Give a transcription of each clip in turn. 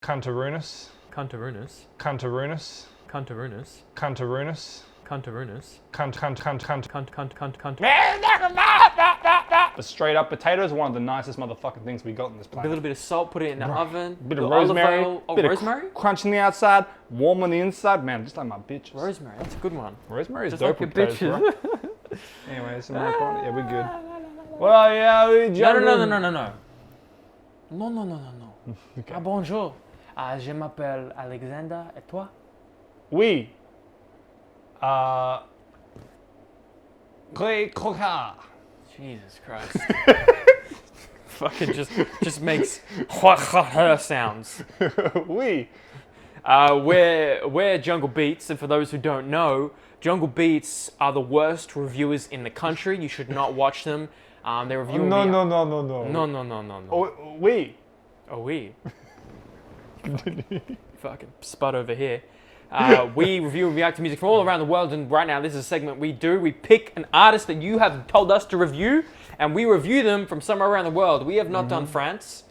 Cuntarunus. Cuntarunus. Cuntarunus. Cuntarunus. Cuntarunus. Cuntarunus. Cunt. But straight up, potatoes are one of the nicest motherfucking things we got in this planet. A little bit of salt, put it in the oven. Bit of rosemary. Bit of rosemary? Crunch on the outside, warm on the inside. Man, just like my bitches. Rosemary, that's a good one. Rosemary is Just dope like with your potatoes, bitches. bro. Anyway, some milk on it. Yeah, we're good. Well, yeah, we No. No. Okay. Ah, bonjour. Je m'appelle Alexander. Et toi? Oui. Croquant. Jesus Christ. Fucking just makes sounds. Oui. We're Jungle Beats, and for those who don't know, Jungle Beats are the worst reviewers in the country. You should not watch them. They're reviewing No. No. Oh, oui. Oh, we. Fucking spud over here. We review and react to music from all around the world, and right now this is a segment we do. We pick an artist that you have told us to review, and we review them from somewhere around the world. We have not done France.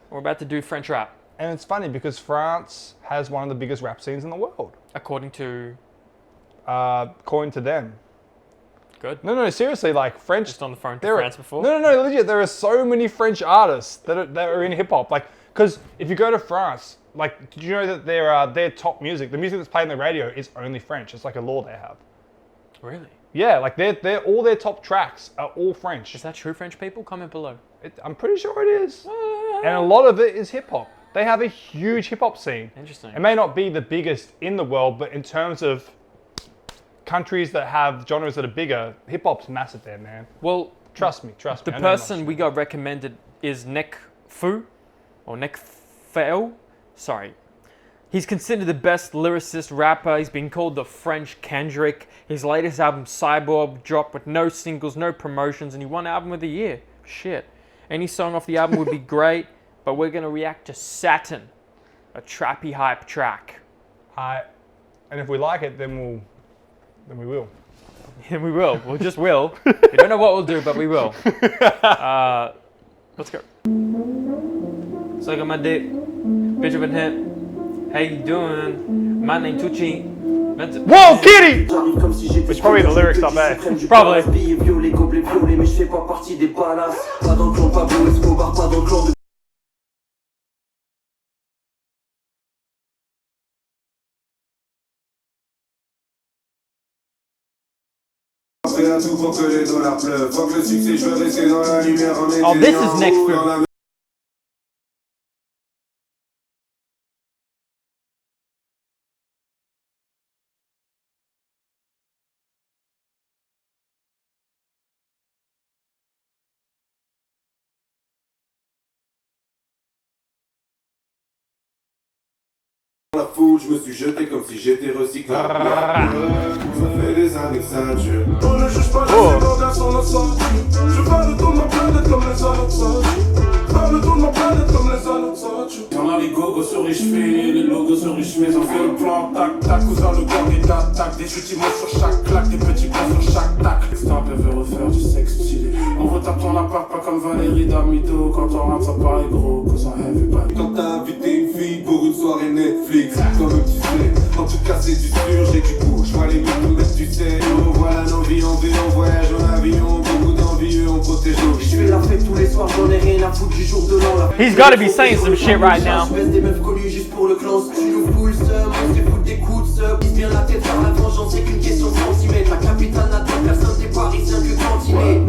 We're about to do French rap. And it's funny because France has one of the biggest rap scenes in the world. According to them. Good. No, seriously, like French. Just on the phone to France before? No, legit. There are so many French artists that are in hip hop. Like, because if you go to France, like, did you know that their top music, the music that's played on the radio, is only French? It's like a law they have. Really? Yeah, like they're all their top tracks are all French. Is that true, French people? Comment below. I'm pretty sure it is. And a lot of it is hip hop. They have a huge hip hop scene. Interesting. It may not be the biggest in the world, but in terms of countries that have genres that are bigger, hip hop's massive there, man. Well, trust me. The person we got recommended is Nekfeu, or Nekfeu. Sorry. He's considered the best lyricist rapper. He's been called the French Kendrick. His latest album, Cyborg, dropped with no singles, no promotions, and he won Album of the Year. Shit. Any song off the album would be great, but we're going to react to Saturne, a trappy hype track. And if we like it, then we will. And we will. We'll just will. We don't know what we'll do, but we will. Let's go. Suck on my dick. Bitch of a hip. How you doing? My name Tucci. Whoa, kitty! Which probably the lyrics up there. Probably. Oh, this is Nekfeu. La foule, je me suis jeté comme si j'étais recyclable. Ça fait des années que ça dure. On ne juge pas les énormes sur nos sorties. Je parle de ma planète comme les autres. Parle de ma planète comme les autres. Y'en a les gogos sur les chevilles, les logos sur les chemises. On fait le plan, tac, tac, cousin le gang et tac, des petits mots sur chaque claque, des petits points sur chaque tac. Stamp veut refaire du sexe stylé. On retape ton appart, pas comme Valérie Damito. Quand on rentre, ça paraît gros, cause on everybody. Quand t'as invité une fille pour une soirée Netflix, toi-même tu sais, en tout cas c'est du sûr, j'ai du coup, je vois les mecs nous mettre du sel. On voilà nos vies en vélo, on voyage en avion, beaucoup d'envieux, on protège nos vies. Je fais la fête tous les soirs, j'en ai rien à foutre du jour de l'an. He's gotta be saying some shit right now. Je baisse des meufs connues juste pour le clan, tu nous fous le seum, on se fout des coups de seum. Pisse bien la tête par la vengeance, c'est qu'une question de centimètres. La capitale n'a pas personne, t'es parisien que cantiné.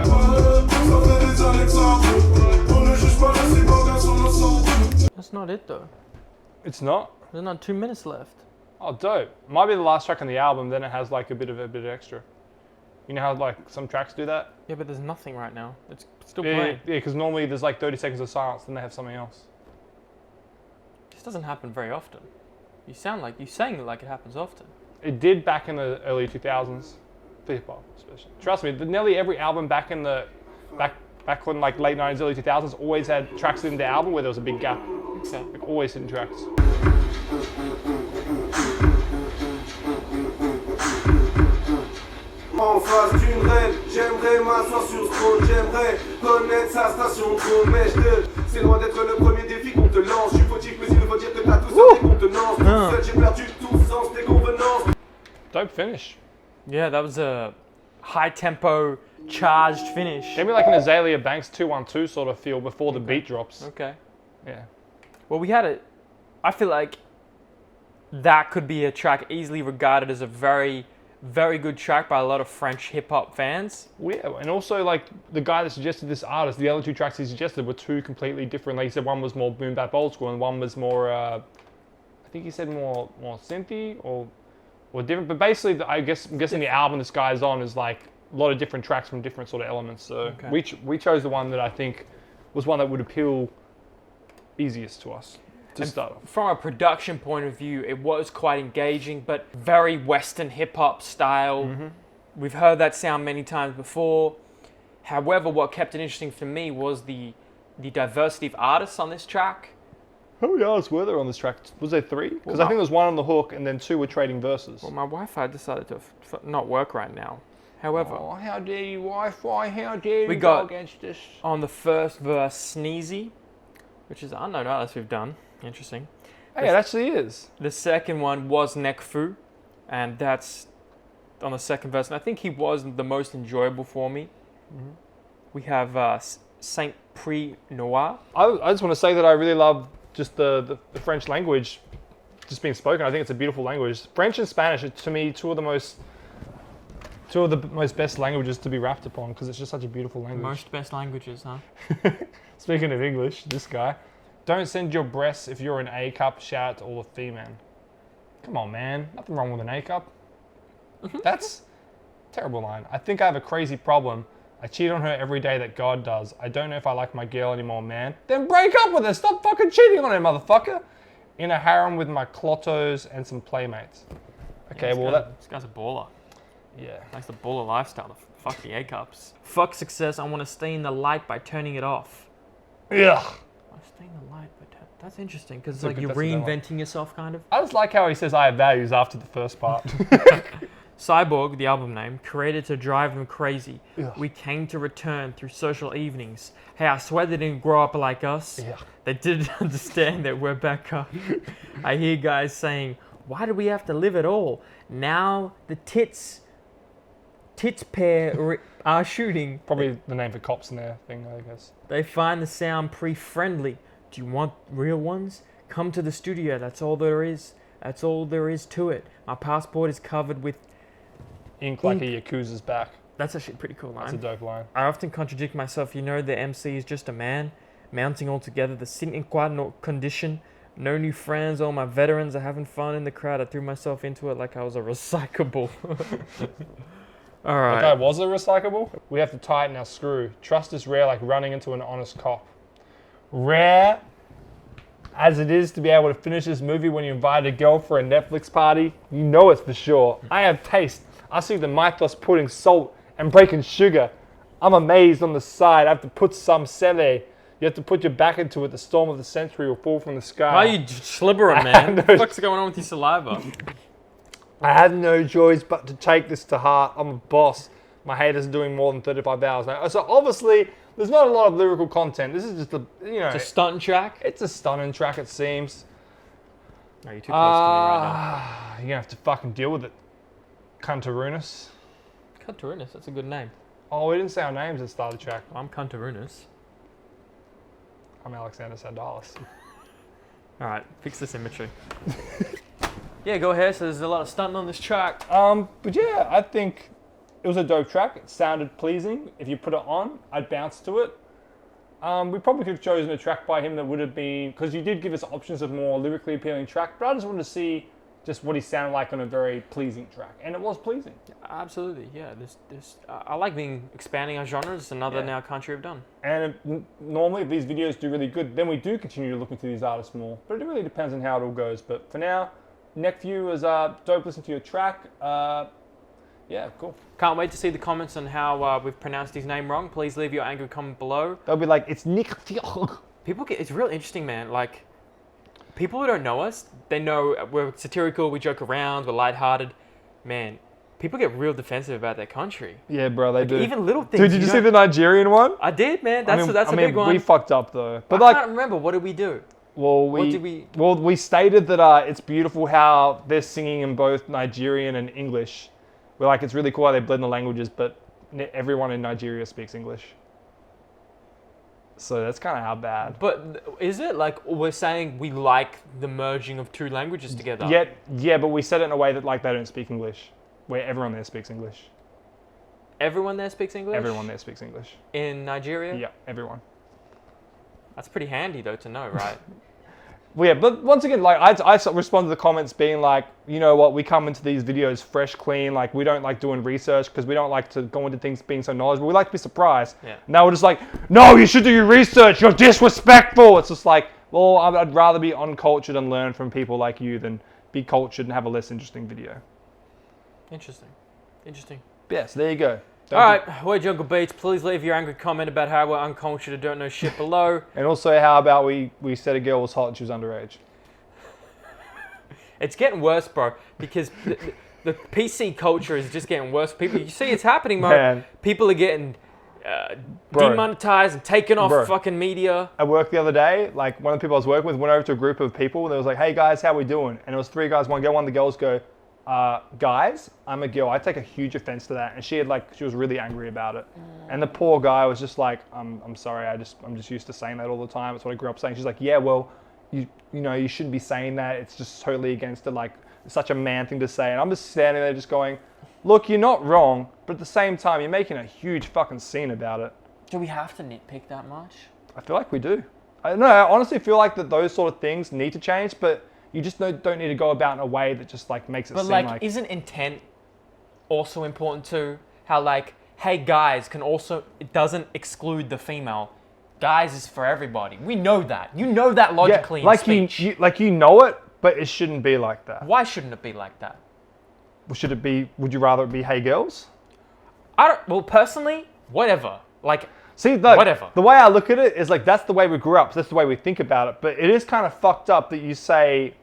Ça fait des années que ça dure, on ne juge pas les énormes sur nos sorties. That's not it though. It's not? There's not 2 minutes left. Oh, dope. Might be the last track on the album, then it has like a bit extra. You know how like some tracks do that? Yeah, but there's nothing right now. It's still Yeah, playing. because normally there's like 30 seconds of silence, then they have something else. This doesn't happen very often. You saying it like it happens often. It did back in the early 2000s, for hip hop especially. Trust me, nearly every album back in the back when like late 90s, early 2000s always had tracks in the album where there was a big gap. Okay. Like always hidden tracks. En face d'une reine, j'aimerais m'asseoir sur ce trône, j'aimerais connaître sa station de trop, mais c'est loin d'être le premier défi qu'on te lance. Je suis fautif, mais il faut dire que t'as tout ça des contenances. Tout seul, j'ai perdu tout sens des convenances. Dope finish. Yeah, that was a high tempo, charged finish. Gave me like an Azalea Banks 212 sort of feel before the beat drops. Okay. Yeah. Well, we had a. I feel like that could be a track easily regarded as a very, very good track by a lot of French hip hop fans. Yeah, and also like the guy that suggested this artist, the other two tracks he suggested were two completely different. Like he said, one was more boom bap old school, and one was more. I think he said more synthy or different. But basically, I'm guessing the album this guy's on is like a lot of different tracks from different sort of elements. So we chose the one that I think was one that would appeal easiest to us to start off. From a production point of view, it was quite engaging, but very Western hip hop style. We've heard that sound many times before. However, what kept it interesting for me was the diversity of artists on this track. How many artists were there on this track? Was there 3? Because I think there was one on the hook and then 2 were trading verses. Well, my Wi-Fi decided to not work right now. However, oh, how dare you, Wi-Fi? How dare you we go got against us? on the first verse Sneezy, which is an unknown artist we've done. Interesting. Hey, it actually is. The second one was Nekfeu, and that's on the second verse. And I think he was the most enjoyable for me. We have Saint Prix Noir. I just want to say that I really love just the French language just being spoken. I think it's a beautiful language. French and Spanish are, to me, two of the most best languages to be rapped upon because it's just such a beautiful language. Most best languages, huh? Speaking of English, this guy. Don't send your breasts if you're an A cup. Shout out to all the female. Come on, man. Nothing wrong with an A cup. That's a terrible line. I think I have a crazy problem. I cheat on her every day that God does. I don't know if I like my girl anymore, man. Then break up with her. Stop fucking cheating on her, motherfucker. In a harem with my clottos and some playmates. Okay, this guy's a baller. Yeah. Likes the baller lifestyle. Fuck the A cups. Fuck success. I want to stay in the light by turning it off. Ugh. Stay in the light, but that's interesting because That's like you're reinventing yourself, kind of. I just like how he says I have values after the first part. Cyborg, the album name, created to drive them crazy. Ugh. We came to return through social evenings. Hey, I swear they didn't grow up like us. Yeah. They didn't understand that we're back up. I hear guys saying, why do we have to live at all? Now the tits pair are shooting. Probably the name for cops in their thing, I guess. They find the sound pre-friendly. Do you want real ones? Come to the studio. That's all there is. That's all there is to it. My passport is covered with ink like a Yakuza's back. That's actually a pretty cool line. That's a dope line. I often contradict myself. You know, the MC is just a man, mounting all together. The sin qua condition. No new friends. All my veterans are having fun in the crowd. I threw myself into it like I was a recyclable. All right. Like I was a recyclable. We have to tighten our screw. Trust is rare, like running into an honest cop. Rare as it is to be able to finish this movie when you invite a girl for a Netflix party, you know it's for sure. I have taste. I see the mythos putting salt and breaking sugar. I'm amazed on the side. I have to put some sele. You have to put your back into it. The storm of the century will fall from the sky. Why are you slibbering, man? What the fuck's going on with your saliva? I have no choice but to take this to heart. I'm a boss. My haters are doing more than 35 hours now. So obviously, there's not a lot of lyrical content. This is just It's a stunt track? It's a stunning track, it seems. No, you're too close to me right You're going to have to fucking deal with it. Cuntarunas. now. Cuntarunas, that's a good name. Oh, we didn't say our names at the start of the track. I'm Cuntarunas. I'm Alexander Sandalis. All right, fix the symmetry. Yeah, go ahead. So there's a lot of stunting on this track. But yeah, I think it was a dope track. It sounded pleasing. If you put it on, I'd bounce to it. We probably could have chosen a track by him that would have been, because you did give us options of more lyrically appealing track, but I just wanted to see just what he sounded like on a very pleasing track, and it was pleasing. Absolutely, yeah. I like expanding our genres. Another Yeah. now country have done. And normally, if these videos do really good, then we do continue to look into these artists more. But it really depends on how it all goes. But for now, Nekfeu is dope. Listen to your track. Yeah, cool. Can't wait to see the comments on how we've pronounced his name wrong. Please leave your angry comment below. They'll be like, it's Nekfeu. It's real interesting, man. Like, people who don't know us, they know we're satirical, we joke around, we're lighthearted. Man, people get real defensive about their country. Yeah, bro, they do. Even little things. Dude, did you see the Nigerian one? I did, man. That's a big one. We fucked up though. But I can't remember. What did we do? Well, we stated that it's beautiful how they're singing in both Nigerian and English. We're like, it's really cool how they blend the languages, but everyone in Nigeria speaks English. So that's kind of how bad. But is it like we're saying we like the merging of two languages together? Yeah, but we said it in a way that like they don't speak English, where everyone there speaks English. Everyone there speaks English? Everyone there speaks English. In Nigeria? Yeah, everyone. That's pretty handy though to know, right? Well, yeah, but once again, like I respond to the comments being like, you know what, we come into these videos fresh, clean, like we don't like doing research because we don't like to go into things being so knowledgeable. We like to be surprised. Yeah. Now we're just like, no, you should do your research. You're disrespectful. It's just like, well, I'd rather be uncultured and learn from people like you than be cultured and have a less interesting video. Interesting. Yeah, so there you go. Alright, we're Jungle Beats. Please leave your angry comment about how we're uncultured and don't know shit below. And also, how about we said a girl was hot and she was underage? It's getting worse, bro, because the PC culture is just getting worse. People, you see it's happening, bro. Man. People are getting demonetized and taken off fucking media. At work the other day, like one of the people I was working with went over to a group of people and they was like, hey guys, how we doing? And it was 3 guys, 1 girl. One of the girls go, guys, I'm a girl. I take a huge offense to that. And she was really angry about it. And the poor guy was just like, I'm sorry. I'm just used to saying that all the time. It's what I grew up saying. She's like, yeah, well, you know, you shouldn't be saying that. It's just totally against it. Like, it's such a man thing to say. And I'm just standing there just going, look, you're not wrong. But at the same time, you're making a huge fucking scene about it. Do we have to nitpick that much? I feel like we do. I honestly feel like that those sort of things need to change, but you just don't need to go about in a way that just like makes it seem like... But isn't intent also important too? How like, hey guys can also, it doesn't exclude the female. Guys is for everybody. We know that. You know that logically in speech. You know it, but it shouldn't be like that. Why shouldn't it be like that? Should it be, would you rather it be hey girls? Well personally, whatever. Like, see, whatever. The way I look at it is like, that's the way we grew up. So that's the way we think about it. But it is kind of fucked up that you say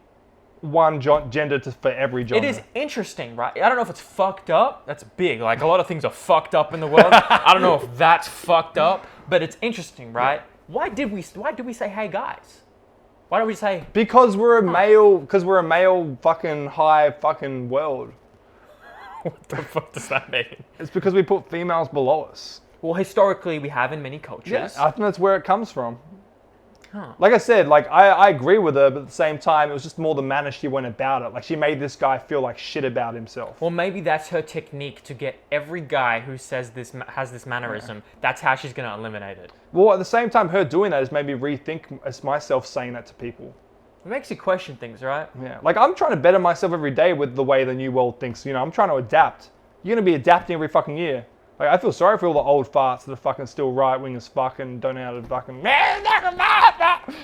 one gender for every genre. It is interesting, right? I don't know if it's fucked up. That's big. Like, a lot of things are fucked up in the world. I don't know if that's fucked up, but it's interesting, right? Yeah. Why did we say, hey guys? Why don't we say... Because we're a male fucking high fucking world. What the fuck does that mean? It's because we put females below us. Well, historically, we have in many cultures. Yeah, I think that's where it comes from. Huh. Like I said, like I agree with her, but at the same time, it was just more the manner she went about it. Like she made this guy feel like shit about himself. Well, maybe that's her technique to get every guy who says has this mannerism. Yeah. That's how she's going to eliminate it. Well, at the same time, her doing that has made me rethink myself saying that to people. It makes you question things, right? Yeah. Like I'm trying to better myself every day with the way the new world thinks. You know, I'm trying to adapt. You're going to be adapting every fucking year. Like, I feel sorry for all the old farts that are fucking still right-wing as fuck and don't know how to fucking...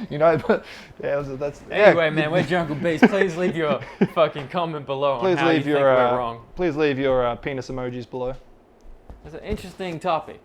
You know, but... Yeah, that's... Anyway, man, we're Jungle Beast. Please leave your fucking comment below on how you think we're wrong. Please leave your penis emojis below. It's an interesting topic.